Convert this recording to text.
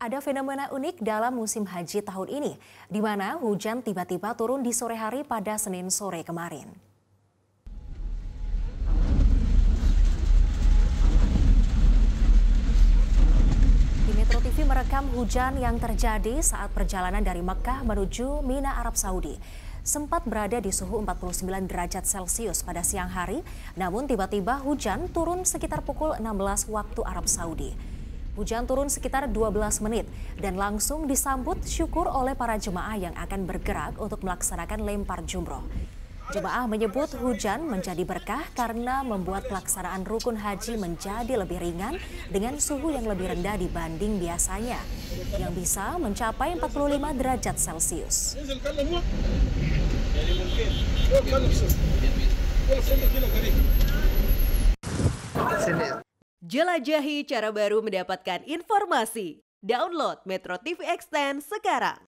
Ada fenomena unik dalam musim haji tahun ini, di mana hujan tiba-tiba turun di sore hari pada Senin sore kemarin. Di Metro TV merekam hujan yang terjadi saat perjalanan dari Mekah menuju Mina, Arab Saudi. Sempat berada di suhu 49 derajat Celcius pada siang hari, namun tiba-tiba hujan turun sekitar pukul 16 waktu Arab Saudi. Hujan turun sekitar 12 menit dan langsung disambut syukur oleh para jemaah yang akan bergerak untuk melaksanakan lempar jumroh. Jemaah menyebut hujan menjadi berkah karena membuat pelaksanaan rukun haji menjadi lebih ringan dengan suhu yang lebih rendah dibanding biasanya, yang bisa mencapai 45 derajat Celcius. Jelajahi cara baru mendapatkan informasi. Download Metro TV Extend sekarang.